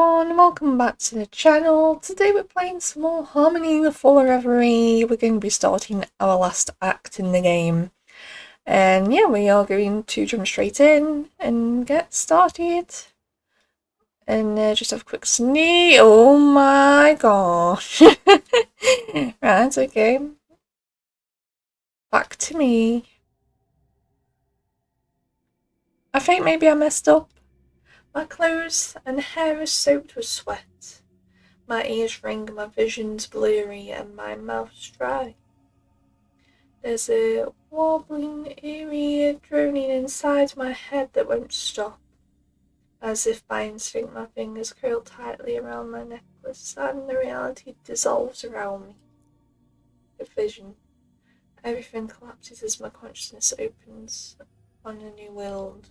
everyone, and welcome back to the channel. Today we're playing some more Harmony the Full Reverie. We're going to be starting our last act in the game. And yeah, we are going to jump straight in and get started. And just have a quick sneak. Oh my gosh. Right, okay. Back to me. I think maybe I messed up. My clothes and hair are soaked with sweat. My ears ring, my vision's blurry, and my mouth's dry. There's a warbling, eerie droning inside my head that won't stop. As if by instinct my fingers curl tightly around my necklace, and the reality dissolves around me. A vision. Everything collapses as my consciousness opens on a new world.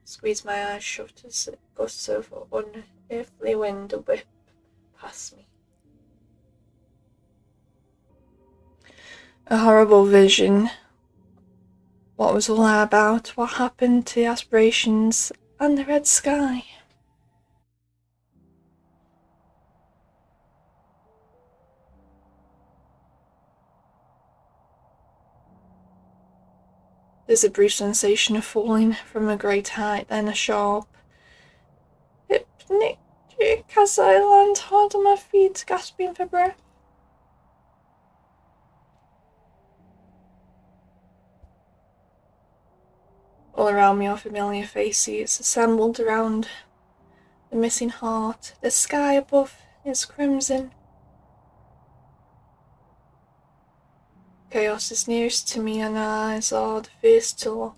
Squeeze my eyes shut as gusts of unearthly wind whip past me. A horrible vision. What was all that about? What happened to the aspirations and the red sky? There's a brief sensation of falling from a great height, then a sharp hypnic as I land hard on my feet, gasping for breath. All around me are familiar faces assembled around the missing heart. The sky above is crimson. Chaos is nearest to me, and our eyes are the first to lock.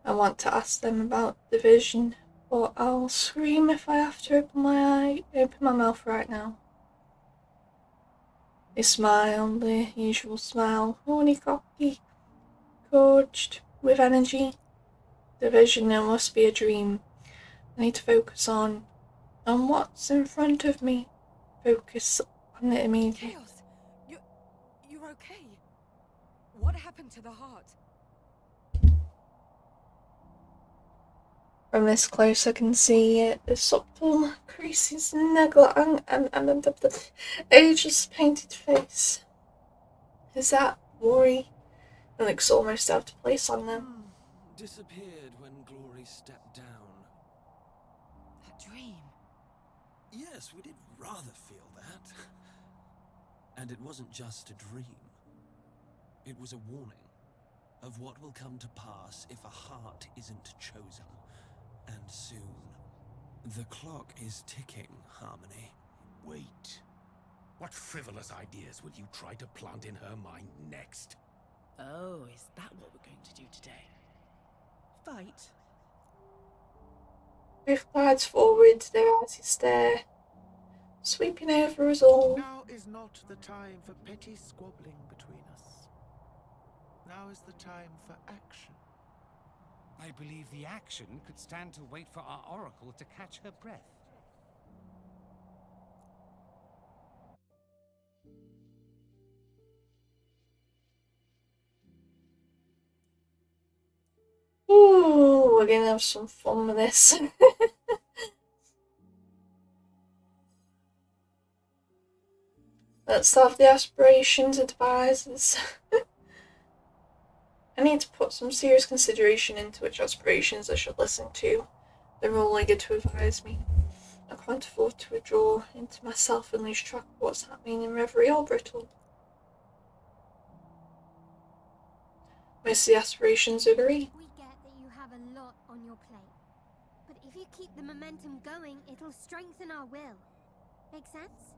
I want to ask them about the vision, but I'll scream if I have to open my mouth right now. They smile, the usual smile, horny, cocky, gorged with energy. The vision, there must be a dream. I need to focus on what's in front of me. Focus on it immediately. Chaos, you're okay. What happened to the heart? From this close, I can see it. The subtle creases in the glass and the ageless painted face. Is that worry? It looks almost out of place on them. Disappeared when Glory stepped down. That dream. Yes, we did rather feel that. And it wasn't just a dream. It was a warning of what will come to pass if a heart isn't chosen. And soon. The clock is ticking, Harmony. Wait. What frivolous ideas will you try to plant in her mind next? Oh, is that what we're going to do today? Fight? Griff glides forward, their eyes stare, sweeping over us all. Now is not the time for petty squabbling between us. Now is the time for action. I believe the action could stand to wait for our oracle to catch her breath. Ooh, we're gonna have some fun with this. Let's have the aspirations advisors. I need to put some serious consideration into which aspirations I should listen to. They're all eager to advise me. I can't afford to withdraw into myself and lose track of what's happening in Reverie or Brittle. Most of the aspirations agree. We get that you have a lot on your plate. But if you keep the momentum going, it'll strengthen our will. Make sense?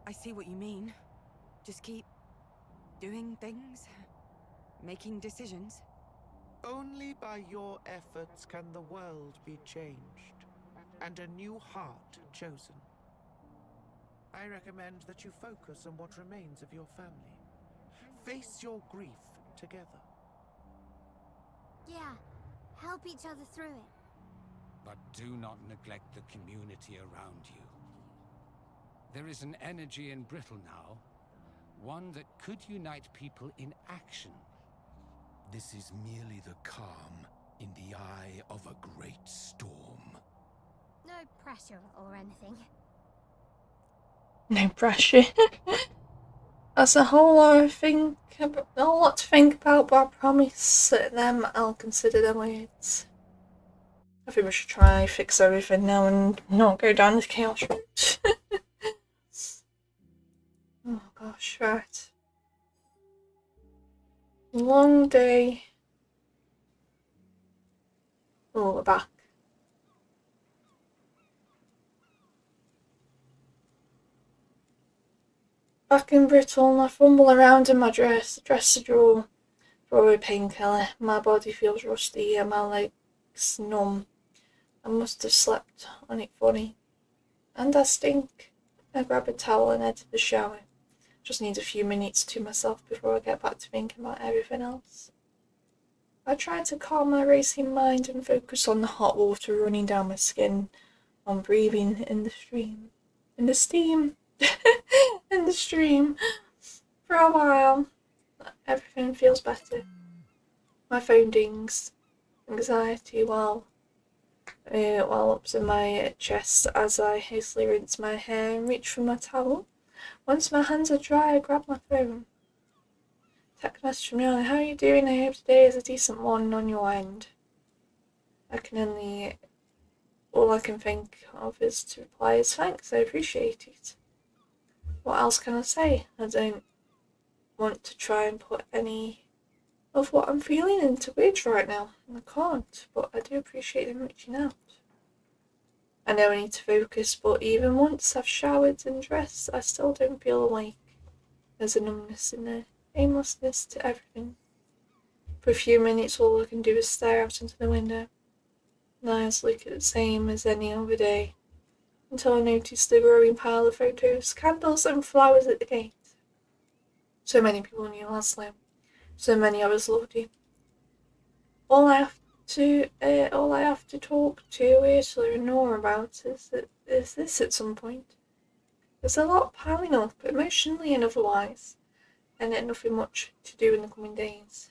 I see what you mean. Just keep doing things, making decisions. Only by your efforts can the world be changed, and a new heart chosen. I recommend that you focus on what remains of your family. Face your grief together. Yeah, help each other through it. But do not neglect the community around you. There is an energy in Brittle now, one that could unite people in action. This is merely the calm in the eye of a great storm. No, no pressure or anything. No pressure. That's a whole lot to think about, but I promise them I'll consider them words. I think we should try fix everything now and not go down the chaos route. Oh gosh, right. Long day. Oh, we're back. Back in Brittle, I fumble around in my dresser drawer for a painkiller. My body feels rusty and my legs numb. I must have slept on it funny. And I stink. I grab a towel and head to the shower. Just need a few minutes to myself before I get back to thinking about everything else. I try to calm my racing mind and focus on the hot water running down my skin, on breathing in the stream. In the steam. In the stream. For a while, everything feels better. My phone dings. Anxiety well ups in my chest as I hastily rinse my hair and reach for my towel. Once my hands are dry, I grab my phone. Text message from Yana. How are you doing? I hope today is a decent one on your end. All I can think of is to reply is thanks, I appreciate it. What else can I say? I don't want to try and put any of what I'm feeling into words right now. I can't, but I do appreciate them reaching out. I know I need to focus, but even once I've showered and dressed, I still don't feel awake. There's a numbness in there, aimlessness to everything. For a few minutes, all I can do is stare out into the window. My eyes look the same as any other day, until I notice the growing pile of photos, candles, and flowers at the gate. So many people knew Laszlo. So many others loved you. All I have to talk to Ursula and Nora about is this at some point. There's a lot piling up, emotionally and otherwise, and yet nothing much to do in the coming days.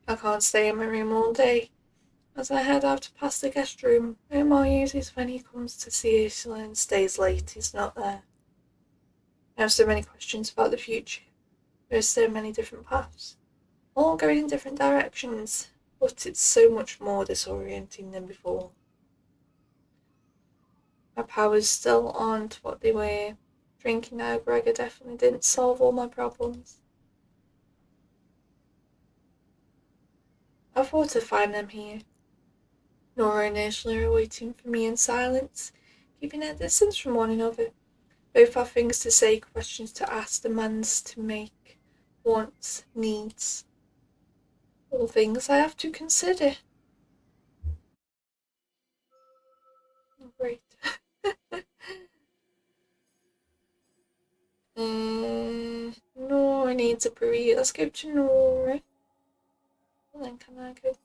I can't stay in my room all day. As I head out past the guest room, Omar uses when he comes to see Ursula and stays late. He's not there. I have so many questions about the future. There are so many different paths, all going in different directions, but it's so much more disorienting than before. My powers still aren't what they were. Drinking now, Gregor definitely didn't solve all my problems. I thought I'd find them here. Nora and Ursula are waiting for me in silence, keeping their distance from one another. Both have things to say, questions to ask, demands to make, wants, needs. All things I have to consider. Oh, great. Nora needs a burrito. Let's go to Nora. And then can I go?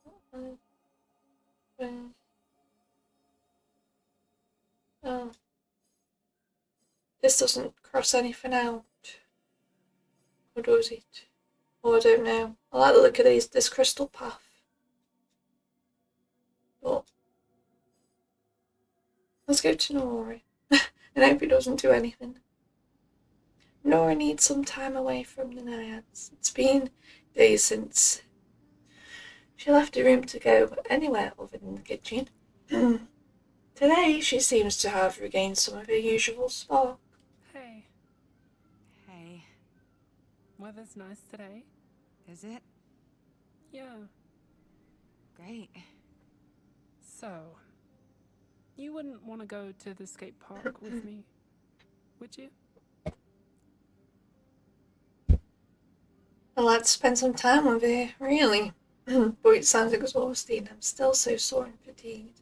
Oh. This doesn't cross anything out. Or does it? Oh, I don't know. I like the look of this crystal path. But let's go to Nora. And hope it doesn't do anything. Nora needs some time away from the Naiads. It's been days since she left her room to go anywhere other than the kitchen. Today she seems to have regained some of her usual spark. Hey, Hey, weather's nice today. is it? Yeah. Great. So, you wouldn't want to go to the skate park with me, would you? I'd like to spend some time with her, really. But it sounds exhausting. I'm still so sore and fatigued.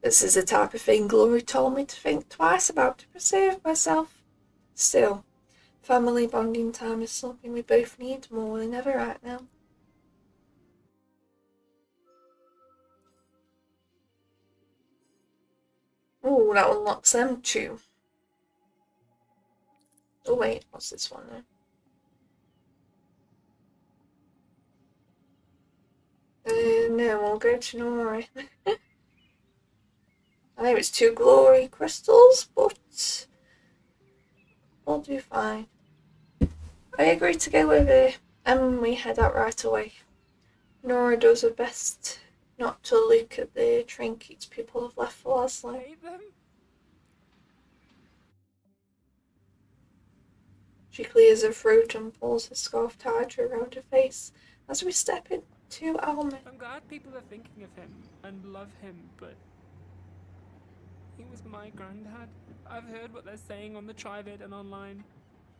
This is the type of thing Glory told me to think twice about to preserve myself. Still, family bonding time is something we both need more than ever right now. Oh, that unlocks them too. Oh wait, what's this one now? No, we'll go to Nora. I know it's 2 glory crystals, but we'll do fine. I agree to go with her, and we head out right away. Nora does her best not to look at the trinkets people have left for Leslie. Hate them? She clears her throat and pulls her scarf tighter around her face as we step into Alma. I'm glad people are thinking of him and love him, but he was my granddad. I've heard what they're saying on the Trivid and online.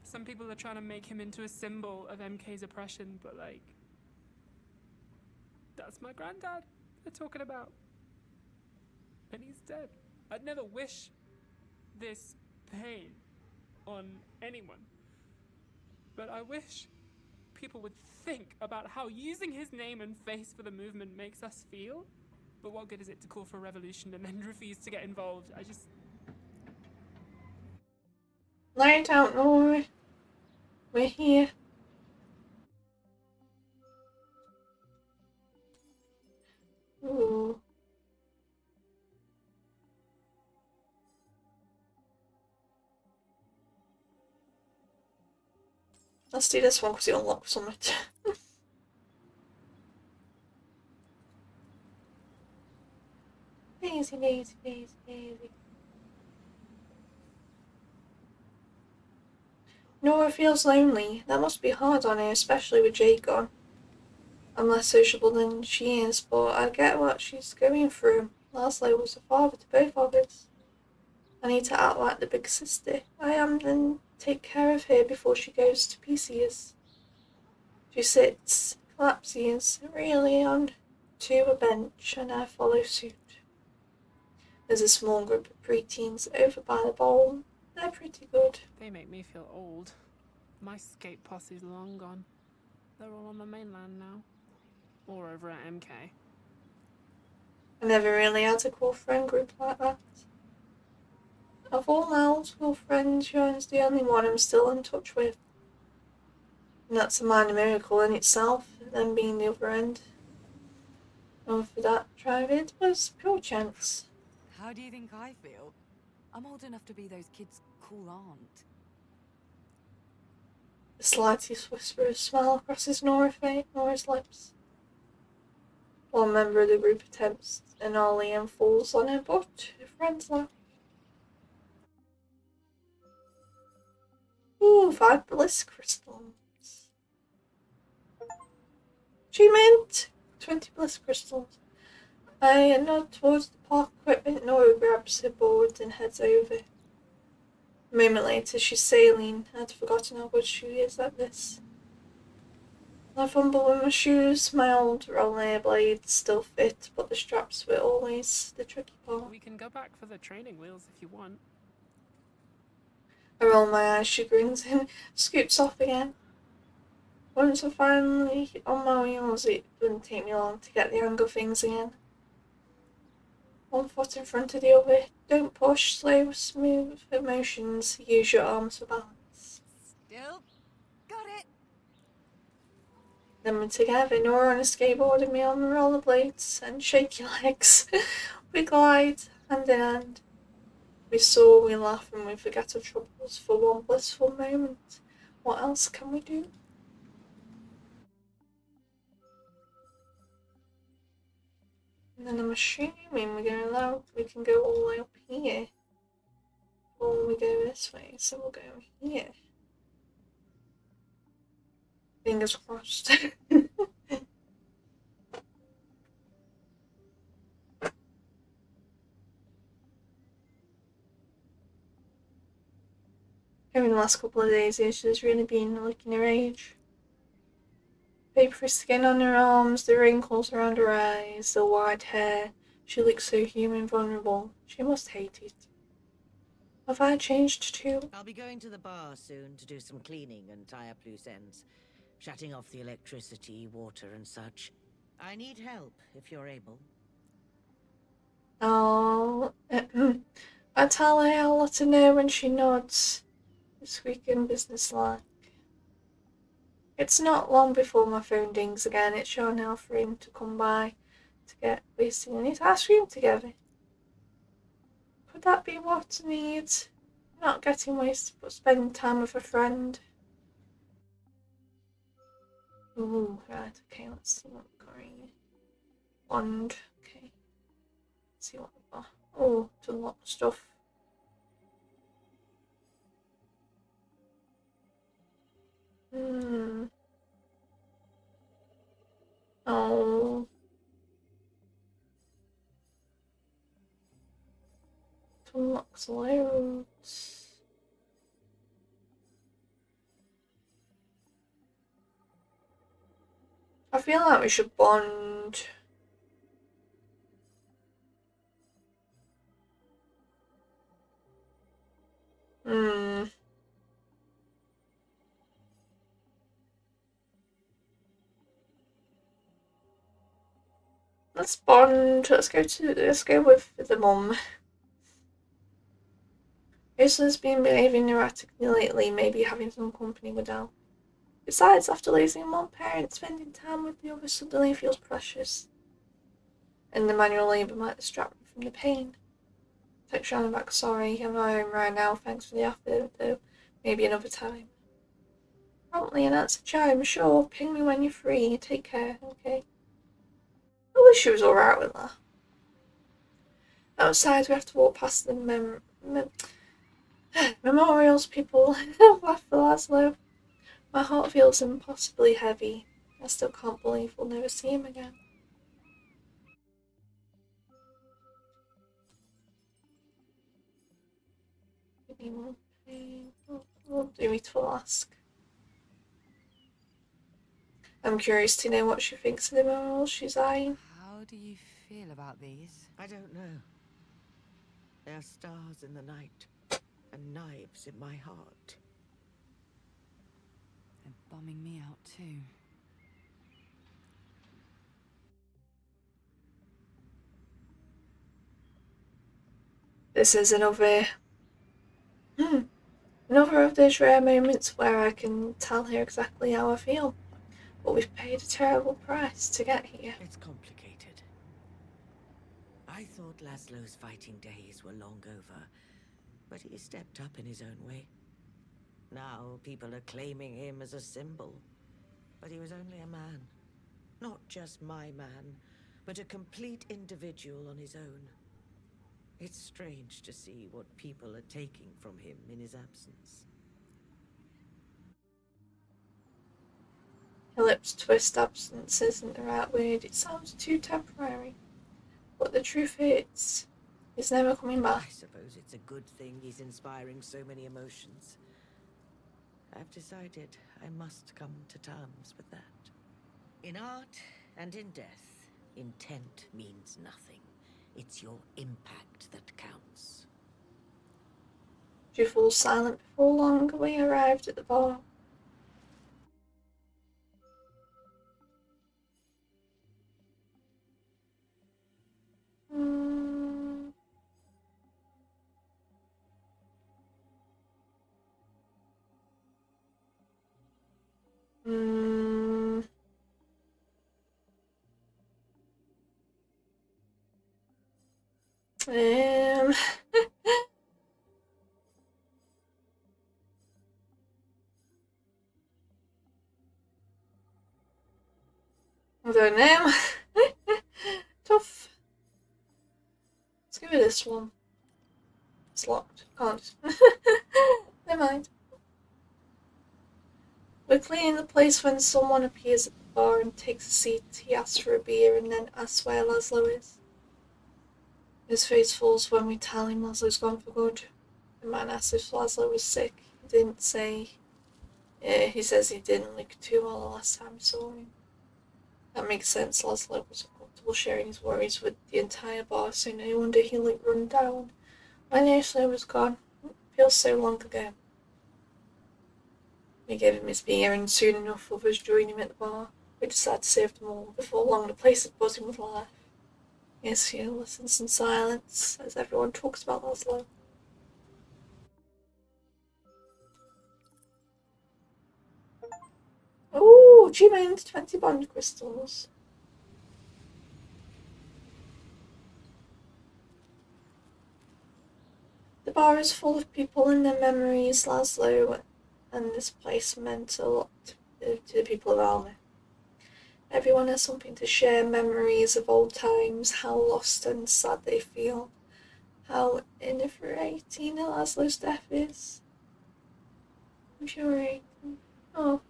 Some people are trying to make him into a symbol of MK's oppression, but like, that's my granddad they're talking about. And he's dead. I'd never wish this pain on anyone. But I wish people would think about how using his name and face for the movement makes us feel. But what good is it to call for a revolution and then refuse to get involved? Lay down, Nora. We're here. Ooh. Let's do this one because it unlocks something. Daisy, Daisy, Daisy, Daisy. Nora feels lonely. That must be hard on her, especially with Jake gone. I'm less sociable than she is, but I get what she's going through. Leslie was a father to both of us. I need to act like the big sister I am, then take care of her before she goes to PCs. She sits, collapses, really on to a bench, and I follow suit. There's a small group of preteens over by the bowl. They're pretty good. They make me feel old. My skate posse's long gone. They're all on the mainland now. Or over at MK. I never really had a cool friend group like that. Of all my old school friends, Joan's the only one I'm still in touch with. And that's a minor miracle in itself, them being the other end. And for that drive, it was pure chance. How do you think I feel? I'm old enough to be those kids' cool aunt. The slightest whisper of smile crosses Nora's lips. One member of the group attempts an ollie and falls on her butt. Her friends laugh. Ooh, 5 bliss crystals. Achievement! 20 bliss crystals. I nod towards the park equipment. Nora grabs her board and heads over. A moment later, she's sailing. I'd forgotten how good she is at this. I fumble with my shoes. My old rollerblades still fit, but the straps were always the tricky part. We can go back for the training wheels if you want. I roll my eyes. She grins and scoots off again. Once I'm finally on my wheels, it doesn't take me long to get the hang of things again. One foot in front of the other. Don't push, slow, smooth motions. Use your arms for balance. Still got it. Then we're together, Nora on a skateboard and me on the rollerblades and shaky legs. We glide hand in hand. We soar, we laugh, and we forget our troubles for one blissful moment. What else can we do? And then I'm assuming we can go all the way up here. Or we go this way, so we'll go here. Fingers crossed. Over the last couple of days, she's really been looking her age. Papery skin on her arms, the wrinkles around her eyes, the white hair. She looks so human, vulnerable. She must hate it. Have I changed too? I'll be going to the bar soon to do some cleaning and tie up loose ends. Shutting off the electricity, water and such. I need help, if you're able. Oh, I tell her I'll let her know when she nods. Squeaking businesslike. It's not long before my phone dings again. It's sure now for him to come by to get wasting and eat ice cream together. Could that be what I need? Not getting wasted, but spending time with a friend. Ooh, right, okay, let's see what we're going. Wand, okay. Let's see what we've got. Oh, it's a lot of stuff. Oh. It unlocks loads. I feel like we should bond. Let's bond. Let's go with the mum. Ursula's been behaving erratically lately, maybe having some company would help. Besides, after losing one parent, spending time with the other suddenly feels precious. And the manual labour might distract me from the pain. Text Shannon back, sorry, I'm not home right now, thanks for the offer, though maybe another time. Promptly an answer chime, sure, ping me when you're free, take care, okay. I wish she was alright with that. Outside, we have to walk past the memorials people laugh for Laszlo. My heart feels impossibly heavy. I still can't believe we'll never see him again. We'll do it for ask. I'm curious to know what she thinks of the memorials she's eyeing. How do you feel about these? I don't know. They're stars in the night, and knives in my heart. They're bumming me out too. This is another of those rare moments where I can tell her exactly how I feel. But we've paid a terrible price to get here. It's complicated. I thought Laszlo's fighting days were long over, but he stepped up in his own way. Now people are claiming him as a symbol. But he was only a man. Not just my man, but a complete individual on his own. It's strange to see what people are taking from him in his absence. Her lips twist. Absence isn't the right word. It sounds too temporary. But the truth is, he's never coming back. I suppose it's a good thing he's inspiring so many emotions. I've decided I must come to terms with that. In art and in death, intent means nothing. It's your impact that counts. She falls silent before long. We arrived at the bar. I don't know. Tough. Let's give it this one. It's locked. Can't. Never mind. We're cleaning the place when someone appears at the bar and takes a seat. He asks for a beer and then asks where Laszlo is. His face falls when we tell him Laszlo's gone for good. The man asks if Laszlo was sick. He didn't say. He says he didn't look too well the last time I saw him. That makes sense. Laszlo was uncomfortable sharing his worries with the entire bar, so no wonder he looked run down. When Laszlo was gone, it feels so long ago. We gave him his beer, and soon enough others joined him at the bar. We decided to save them all. Before long, the place is buzzing with life. Yasuo listens in silence as everyone talks about Laszlo. Ooh, achievement, 20 bond crystals. The bar is full of people and their memories. Laszlo and this place meant a lot to the people around me. Everyone has something to share, memories of old times, how lost and sad they feel, how infuriating Laszlo's death is. Infuriating. Oh,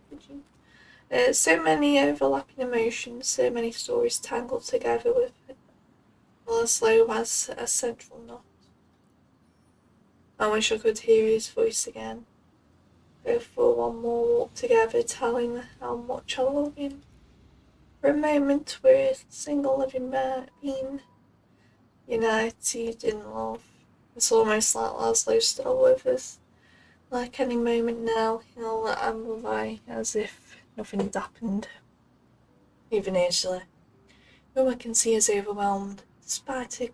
so many overlapping emotions, so many stories tangled together with it. Laszlo has a central knot. I wish I could hear his voice again. Go for one more walk together, telling him how much I love him. For a moment, we're a single living being united in love. It's almost like Laszlo's still with us. Like any moment now, he'll amplify as if nothing had happened. Even Ursula, whom I can see is overwhelmed, despite her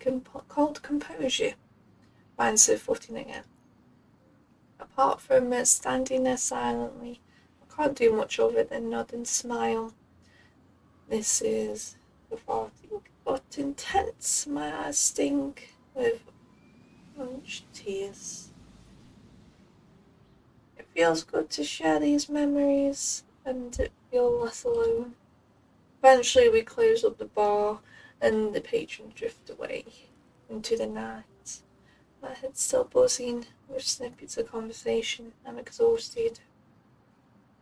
cold composure, finds her footing again. Apart from standing there silently, I can't do much other than nod and smile. This is cathartic but intense. My eyes sting with much tears. It feels good to share these memories and feel less alone. Eventually we close up the bar and the patrons drift away into the night. My head's still buzzing with snippets of conversation. I'm exhausted.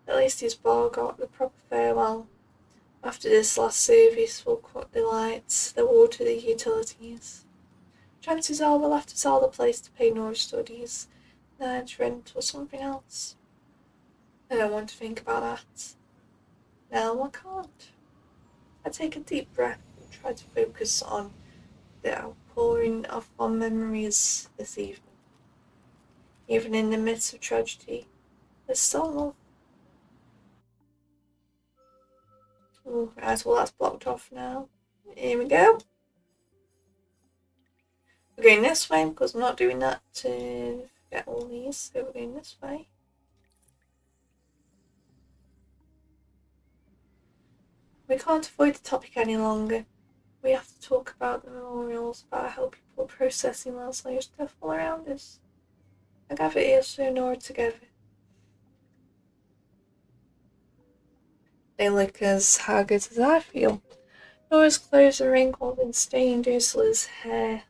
At least his bar got the proper farewell. After this last service, we'll cut the lights, the water, the utilities. Chances are we'll have to sell the place to pay Nora's studies, night rent, or something else. I don't want to think about that. Now I can't. I take a deep breath and try to focus on the outpouring of fond memories this evening. Even in the midst of tragedy, there's still love. Ooh, right, well that's blocked off now. Here we go. We're going this way because I'm not doing that to get all these, so we're going this way. We can't avoid the topic any longer. We have to talk about the memorials, about how people are processing Leslie's death all around us. I gather Ilsa and Nora together. They look as haggard as I feel. Nora's clothes are wrinkled and stained. Ursula's hairline.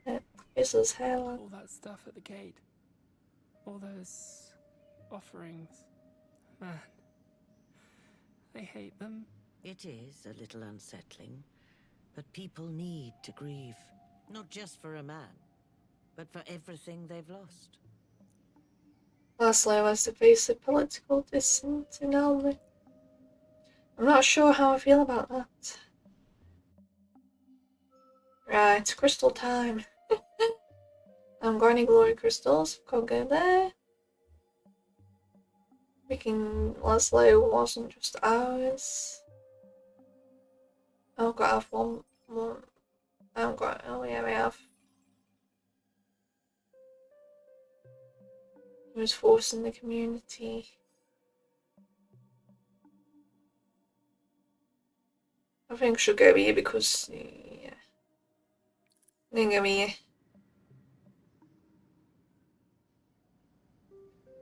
All that stuff at the gate. All those offerings. Man, I hate them. It is a little unsettling, but people need to grieve. Not just for a man, but for everything they've lost. Laszlo has to face a political dissent in Elmer. I'm not sure how I feel about that. Right, crystal time. I'm going to glory crystals. Can't go there. Laszlo wasn't just ours. I've got to have one more. Oh yeah, we have. He was forcing the community. I think I should go here because, yeah. I'm gonna go here.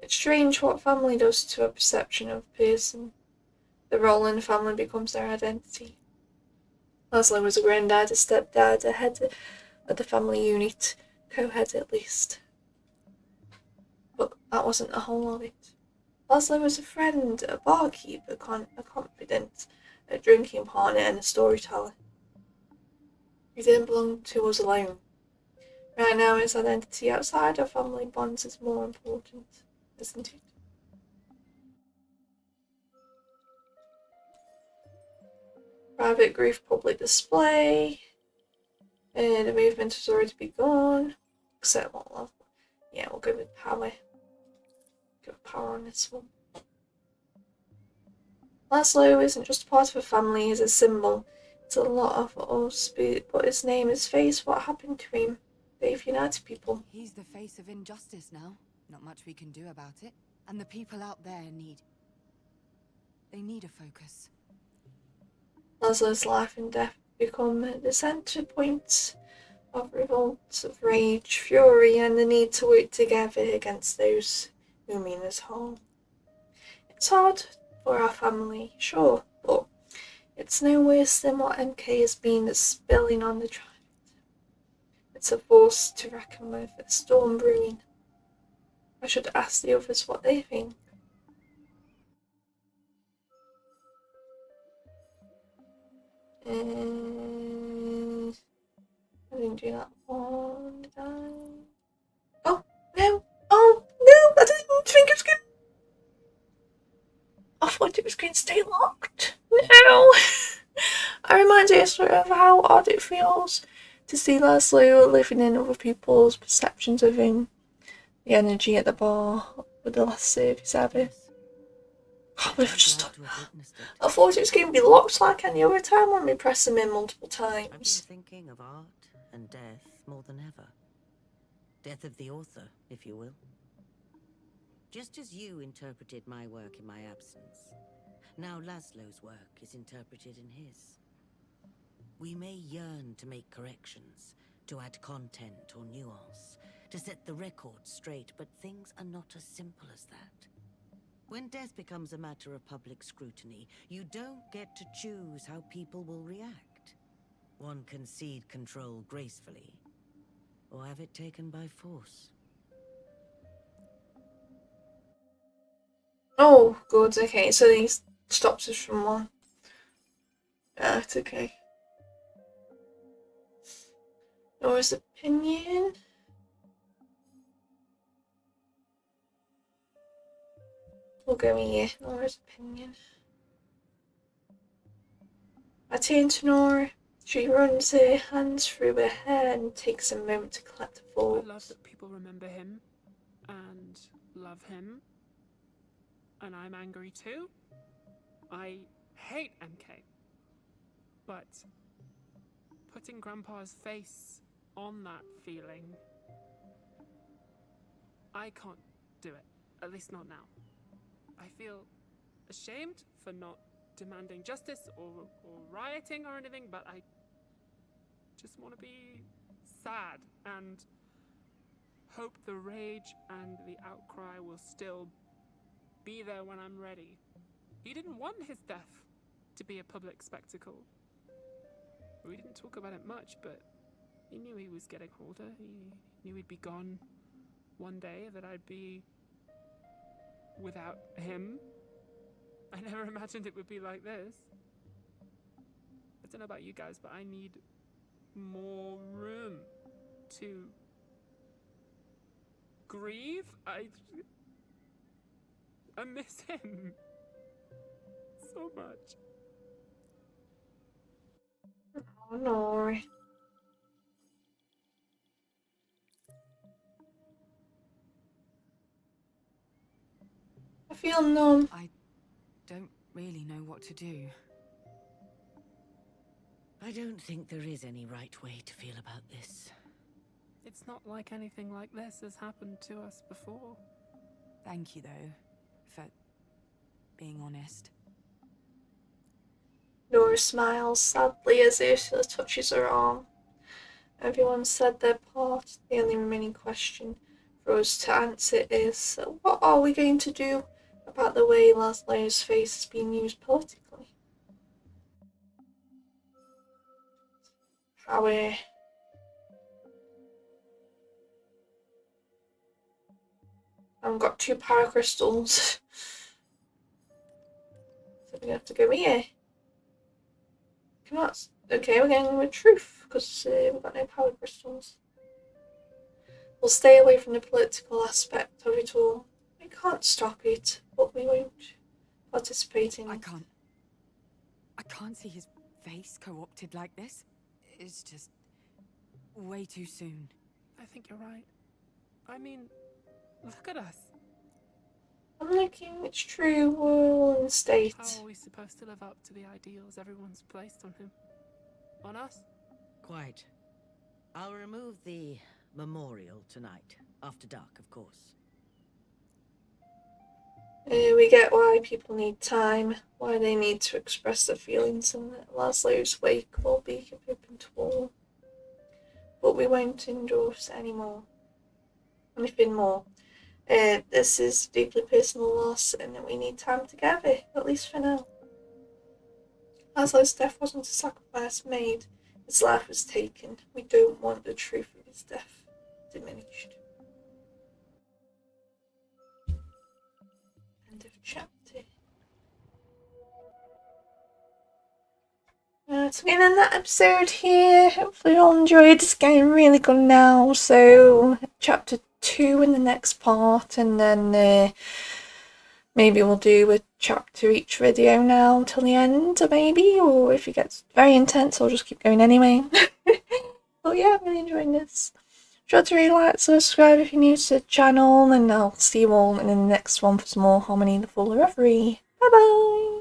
It's strange what family does to a perception of a person. The role in the family becomes their identity. Laszlo was a granddad, a stepdad, a head of the family unit, co-head at least. But that wasn't the whole of it. Laszlo was a friend, a barkeep, a confidant, a drinking partner, and a storyteller. He didn't belong to us alone. Right now, his identity outside our family bonds is more important, isn't it? Private grief public display. The movement has already begun. Except what level? Yeah, we'll go with power. Go with power on this one. Laszlo isn't just part of a family, he's a symbol. It's a lot of us, but his name, his face, what happened to him? They've united people. He's the face of injustice now. Not much we can do about it. And the people out there need... They need a focus. Laszlo's life and death become the centre points of revolt, of rage, fury, and the need to work together against those who mean us harm. It's hard for our family, sure, but it's no worse than what MK has been at spilling on the tribe. It's a force to reckon with, a storm brewing. I should ask the others what they think. I didn't do that one, did I? Oh, no! Oh, no! I didn't even think it was going to... I thought it was going to stay locked. No! I remind us of how odd it feels to see Laszlo living in other people's perceptions of him. The energy at the bar with the last service ever. Yes. We've just done that. I thought it was going to be locked like any other time when we press them in multiple I've been times. thinking of art and death more than ever. Death of the author, if you will. Just as you interpreted my work in my absence, now Laszlo's work is interpreted in his. We may yearn to make corrections, to add content or nuance, to set the record straight, but things are not as simple as that. When death becomes a matter of public scrutiny, you don't get to choose how people will react. One can cede control gracefully, or have it taken by force. Oh, good, okay, so he stops us from one. It's okay. Nora's opinion. We'll go here. Nora's opinion. I turn to Nora. She runs her hands through her hair and takes a moment to collect her thoughts. I love that people remember him and love him. And I'm angry too. I hate MK. But putting Grandpa's face on that feeling, I can't do it. At least not now. I feel ashamed for not demanding justice or rioting or anything, but I just want to be sad and hope the rage and the outcry will still be there when I'm ready. He didn't want his death to be a public spectacle. We didn't talk about it much, but he knew he was getting older. He knew he'd be gone one day, that I'd be without him. I never imagined it would be like this. I don't know about you guys, but I need more room to grieve. I miss him so much. Oh, Nora. I feel numb. I don't really know what to do. I don't think there is any right way to feel about this. It's not like anything like this has happened to us before. Thank you, though, for being honest. Nora smiles sadly as Ursula touches her arm. Everyone said their part. The only remaining question for us to answer is, what are we going to do about the way Laszlo's face is being used politically? How I've got 2 power crystals. So we have to go here. Come on. Okay, we're going with truth, because we've got no power crystals. We'll stay away from the political aspect of it all. We can't stop it, but we won't participate in it. I can't see his face co-opted like this. It's just way too soon. I think you're right. I mean, look at us. I'm looking, it's true, world and state. How are we supposed to live up to the ideals everyone's placed on him? On us? Quite. I'll remove the memorial tonight. After dark, of course. We get why people need time, why they need to express their feelings, and that Laszlo's wake will be open to all. But we won't endorse anything more. This is deeply personal loss, and we need time together, at least for now. Laszlo's death wasn't a sacrifice made, his life was taken. We don't want the truth of his death diminished. End of chapter. So we're in that episode here. Hopefully you all enjoyed. It's getting really good now. So chapter 2 in the next part, and then maybe we'll do a chapter each video now till the end, maybe, or if it gets very intense I'll just keep going anyway. But yeah, I'm really enjoying this. Sure to really like, subscribe if you're new to the channel, and I'll see you all in the next one for some more Harmony the Full Reverie. Bye bye!